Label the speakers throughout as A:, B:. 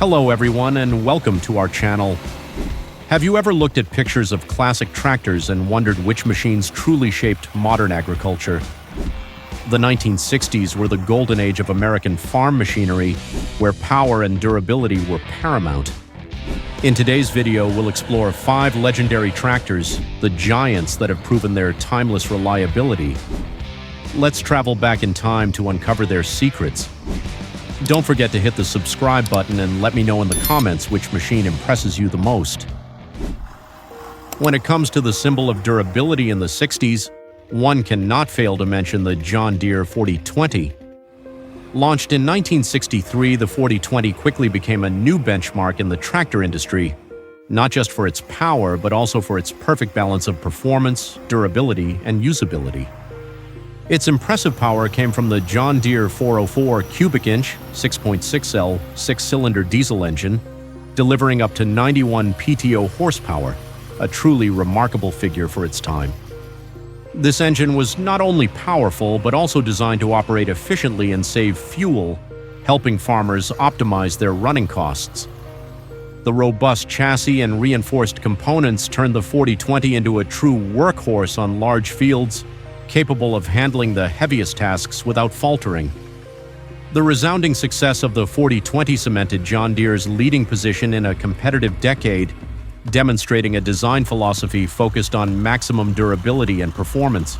A: Hello everyone and welcome to our channel. Have you ever looked at pictures of classic tractors and wondered which machines truly shaped modern agriculture? The 1960s were the golden age of American farm machinery, where power and durability were paramount. In today's video, we'll explore 5 legendary tractors, the giants that have proven their timeless reliability. Let's travel back in time to uncover their secrets. Don't forget to hit the subscribe button and let me know in the comments which machine impresses you the most. When it comes to the symbol of durability in the 60s, one cannot fail to mention the John Deere 4020. Launched in 1963, the 4020 quickly became a new benchmark in the tractor industry, not just for its power, but also for its perfect balance of performance, durability, and usability. Its impressive power came from the John Deere 404 cubic inch 6.6L 6-cylinder diesel engine, delivering up to 91 PTO horsepower, a truly remarkable figure for its time. This engine was not only powerful, but also designed to operate efficiently and save fuel, helping farmers optimize their running costs. The robust chassis and reinforced components turned the 4020 into a true workhorse on large fields, capable of handling the heaviest tasks without faltering. The resounding success of the 4020 cemented John Deere's leading position in a competitive decade, demonstrating a design philosophy focused on maximum durability and performance.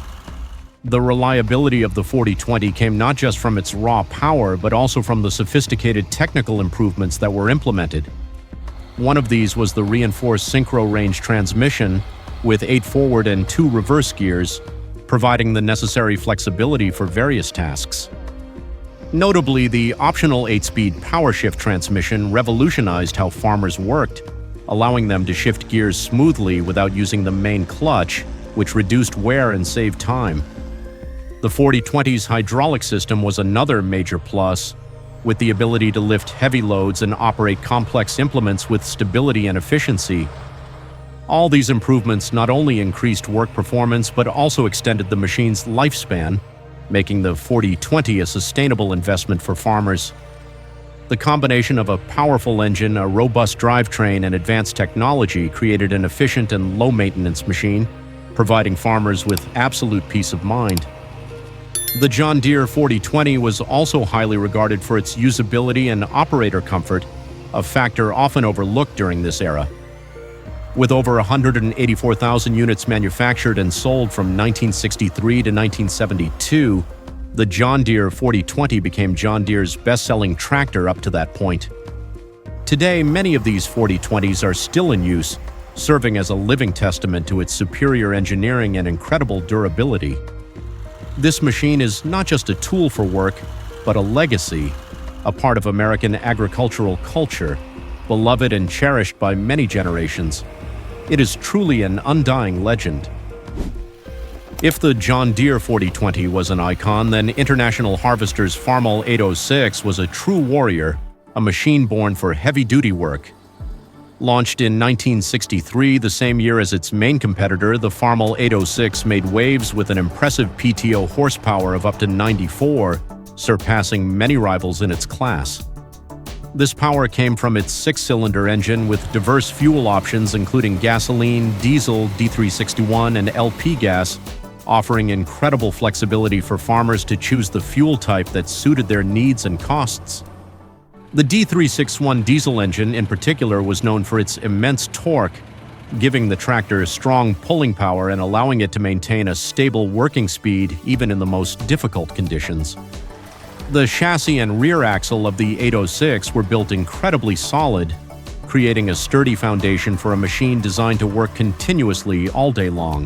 A: The reliability of the 4020 came not just from its raw power, but also from the sophisticated technical improvements that were implemented. One of these was the reinforced synchro range transmission with 8 forward and 2 reverse gears, providing the necessary flexibility for various tasks. Notably, the optional 8-speed power shift transmission revolutionized how farmers worked, allowing them to shift gears smoothly without using the main clutch, which reduced wear and saved time. The 4020's hydraulic system was another major plus, with the ability to lift heavy loads and operate complex implements with stability and efficiency. All these improvements not only increased work performance but also extended the machine's lifespan, making the 4020 a sustainable investment for farmers. The combination of a powerful engine, a robust drivetrain, and advanced technology created an efficient and low-maintenance machine, providing farmers with absolute peace of mind. The John Deere 4020 was also highly regarded for its usability and operator comfort, a factor often overlooked during this era. With over 184,000 units manufactured and sold from 1963 to 1972, the John Deere 4020 became John Deere's best-selling tractor up to that point. Today, many of these 4020s are still in use, serving as a living testament to its superior engineering and incredible durability. This machine is not just a tool for work, but a legacy, a part of American agricultural culture, beloved and cherished by many generations. It is truly an undying legend. If the John Deere 4020 was an icon, then International Harvester's Farmall 806 was a true warrior, a machine born for heavy-duty work. Launched in 1963, the same year as its main competitor, the Farmall 806 made waves with an impressive PTO horsepower of up to 94, surpassing many rivals in its class. This power came from its 6-cylinder engine with diverse fuel options including gasoline, diesel, D361, and LP gas, offering incredible flexibility for farmers to choose the fuel type that suited their needs and costs. The D361 diesel engine in particular was known for its immense torque, giving the tractor strong pulling power and allowing it to maintain a stable working speed even in the most difficult conditions. The chassis and rear axle of the 806 were built incredibly solid, creating a sturdy foundation for a machine designed to work continuously all day long.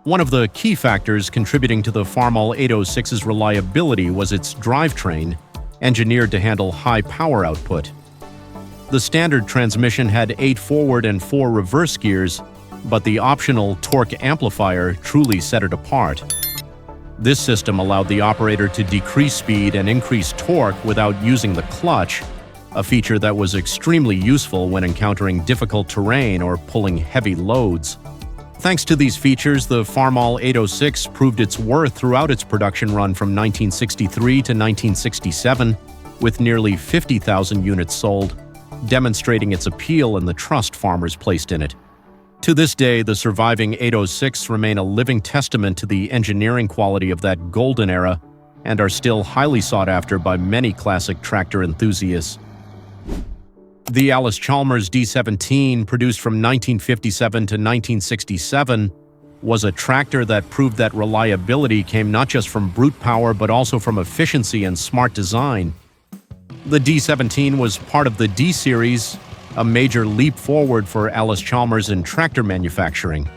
A: One of the key factors contributing to the Farmall 806's reliability was its drivetrain, engineered to handle high power output. The standard transmission had 8 forward and 4 reverse gears, but the optional torque amplifier truly set it apart. This system allowed the operator to decrease speed and increase torque without using the clutch, a feature that was extremely useful when encountering difficult terrain or pulling heavy loads. Thanks to these features, the Farmall 806 proved its worth throughout its production run from 1963 to 1967, with nearly 50,000 units sold. demonstrating its appeal and the trust farmers placed in it. To this day, the surviving 806 remain a living testament to the engineering quality of that golden era and are still highly sought after by many classic tractor enthusiasts. The Allis-Chalmers D17, produced from 1957 to 1967, was a tractor that proved that reliability came not just from brute power but also from efficiency and smart design. The D17 was part of the D series, a major leap forward for Allis-Chalmers in tractor manufacturing.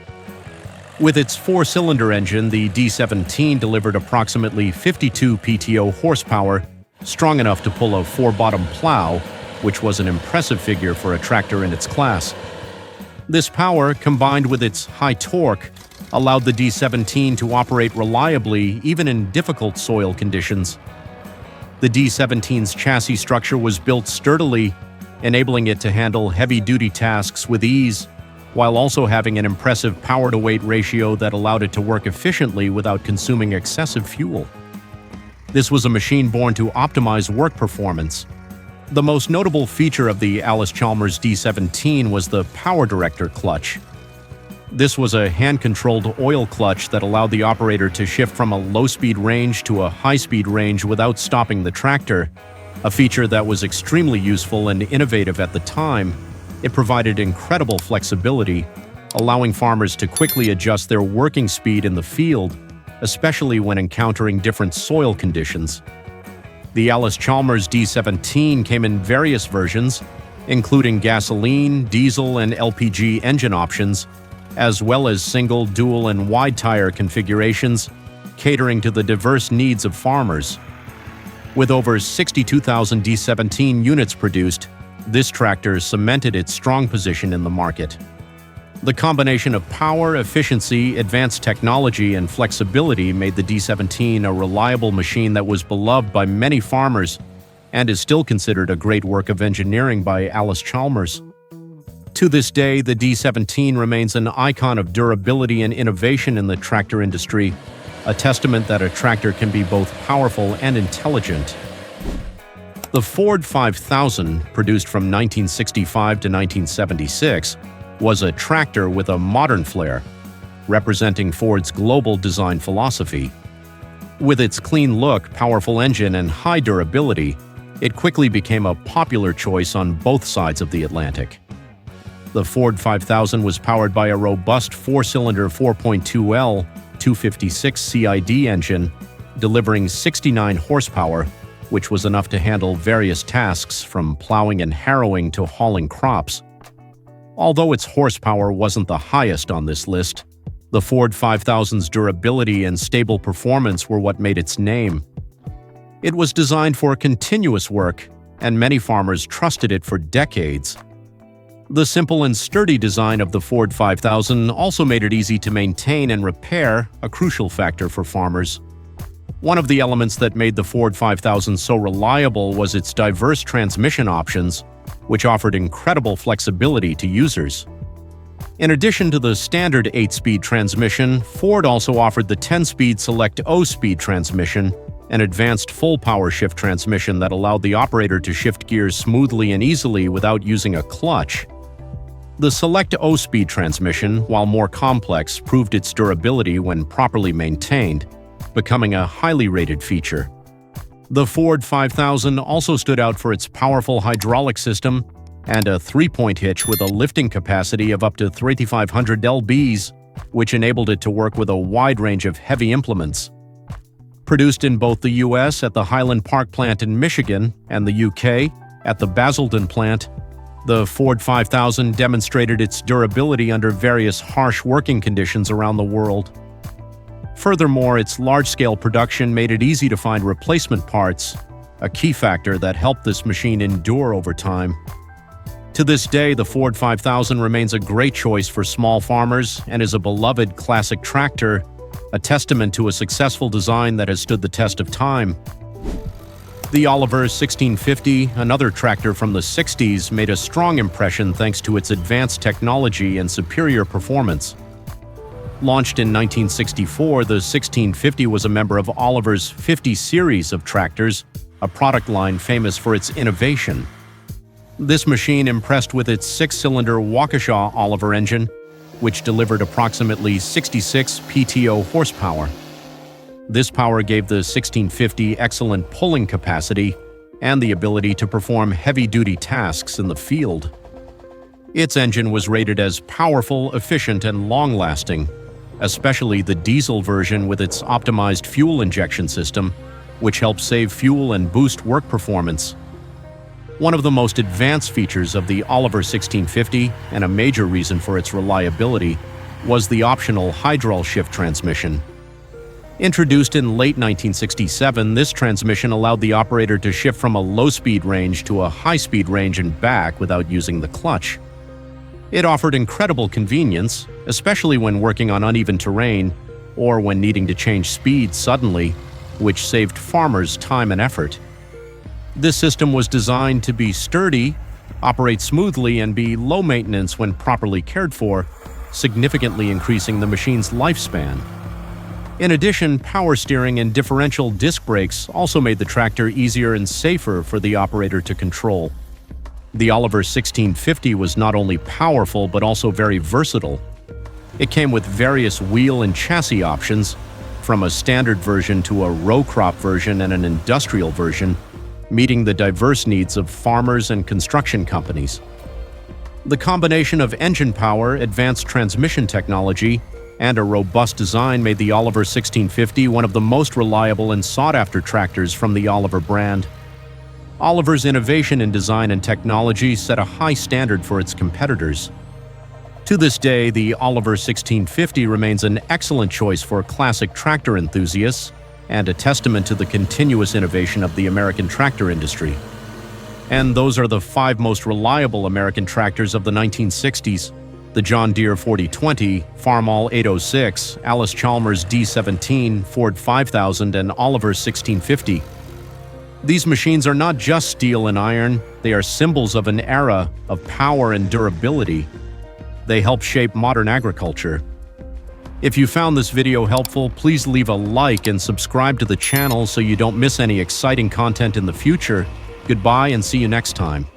A: With its four-cylinder engine, the D17 delivered approximately 52 PTO horsepower, strong enough to pull a four-bottom plow, which was an impressive figure for a tractor in its class. This power, combined with its high torque, allowed the D17 to operate reliably even in difficult soil conditions. The D17's chassis structure was built sturdily, enabling it to handle heavy-duty tasks with ease, while also having an impressive power-to-weight ratio that allowed it to work efficiently without consuming excessive fuel. This was a machine born to optimize work performance. The most notable feature of the Allis-Chalmers D17 was the power director clutch. This was a hand-controlled oil clutch that allowed the operator to shift from a low-speed range to a high-speed range without stopping the tractor, a feature that was extremely useful and innovative at the time. It provided incredible flexibility, allowing farmers to quickly adjust their working speed in the field, especially when encountering different soil conditions. The Allis-Chalmers D17 came in various versions, including gasoline, diesel, and LPG engine options, as well as single, dual, and wide tire configurations, catering to the diverse needs of farmers. With over 62,000 D17 units produced, this tractor cemented its strong position in the market. The combination of power, efficiency, advanced technology, and flexibility made the D17 a reliable machine that was beloved by many farmers and is still considered a great work of engineering by Allis-Chalmers. To this day, the D17 remains an icon of durability and innovation in the tractor industry, a testament that a tractor can be both powerful and intelligent. The Ford 5000, produced from 1965 to 1976, was a tractor with a modern flair, representing Ford's global design philosophy. With its clean look, powerful engine, and high durability, it quickly became a popular choice on both sides of the Atlantic. The Ford 5000 was powered by a robust four-cylinder 4.2L 256 CID engine, delivering 69 horsepower, which was enough to handle various tasks from plowing and harrowing to hauling crops. Although its horsepower wasn't the highest on this list, the Ford 5000's durability and stable performance were what made its name. It was designed for continuous work, and many farmers trusted it for decades. The simple and sturdy design of the Ford 5000 also made it easy to maintain and repair, a crucial factor for farmers. One of the elements that made the Ford 5000 so reliable was its diverse transmission options, which offered incredible flexibility to users. In addition to the standard 8-speed transmission, Ford also offered the 10-speed Select O-speed transmission, an advanced full-power shift transmission that allowed the operator to shift gears smoothly and easily without using a clutch. The Select O-speed transmission, while more complex, proved its durability when properly maintained, becoming a highly rated feature. The Ford 5000 also stood out for its powerful hydraulic system and a 3-point hitch with a lifting capacity of up to 3,500 lbs, which enabled it to work with a wide range of heavy implements. Produced in both the U.S. at the Highland Park plant in Michigan and the U.K. at the Basildon plant, the Ford 5000 demonstrated its durability under various harsh working conditions around the world. Furthermore, its large-scale production made it easy to find replacement parts, a key factor that helped this machine endure over time. To this day, the Ford 5000 remains a great choice for small farmers and is a beloved classic tractor, a testament to a successful design that has stood the test of time. The Oliver 1650, another tractor from the 60s, made a strong impression thanks to its advanced technology and superior performance. Launched in 1964, the 1650 was a member of Oliver's 50 series of tractors, a product line famous for its innovation. This machine impressed with its 6-cylinder Waukesha Oliver engine, which delivered approximately 66 PTO horsepower. This power gave the 1650 excellent pulling capacity and the ability to perform heavy-duty tasks in the field. Its engine was rated as powerful, efficient, and long-lasting, especially the diesel version with its optimized fuel injection system, which helps save fuel and boost work performance. One of the most advanced features of the Oliver 1650, and a major reason for its reliability, was the optional hydraulic shift transmission. Introduced in late 1967, this transmission allowed the operator to shift from a low-speed range to a high-speed range and back without using the clutch. It offered incredible convenience, especially when working on uneven terrain or when needing to change speed suddenly, which saved farmers time and effort. This system was designed to be sturdy, operate smoothly, and be low maintenance when properly cared for, significantly increasing the machine's lifespan. In addition, power steering and differential disc brakes also made the tractor easier and safer for the operator to control. The Oliver 1650 was not only powerful but also very versatile. It came with various wheel and chassis options, from a standard version to a row crop version and an industrial version, meeting the diverse needs of farmers and construction companies. The combination of engine power, advanced transmission technology, and a robust design made the Oliver 1650 one of the most reliable and sought-after tractors from the Oliver brand. Oliver's innovation in design and technology set a high standard for its competitors. To this day, the Oliver 1650 remains an excellent choice for classic tractor enthusiasts and a testament to the continuous innovation of the American tractor industry. And those are the 5 most reliable American tractors of the 1960s: the John Deere 4020, Farmall 806, Alice Chalmers D17, Ford 5000, and Oliver 1650. These machines are not just steel and iron, they are symbols of an era of power and durability. They help shape modern agriculture. If you found this video helpful, please leave a like and subscribe to the channel so you don't miss any exciting content in the future. Goodbye and see you next time.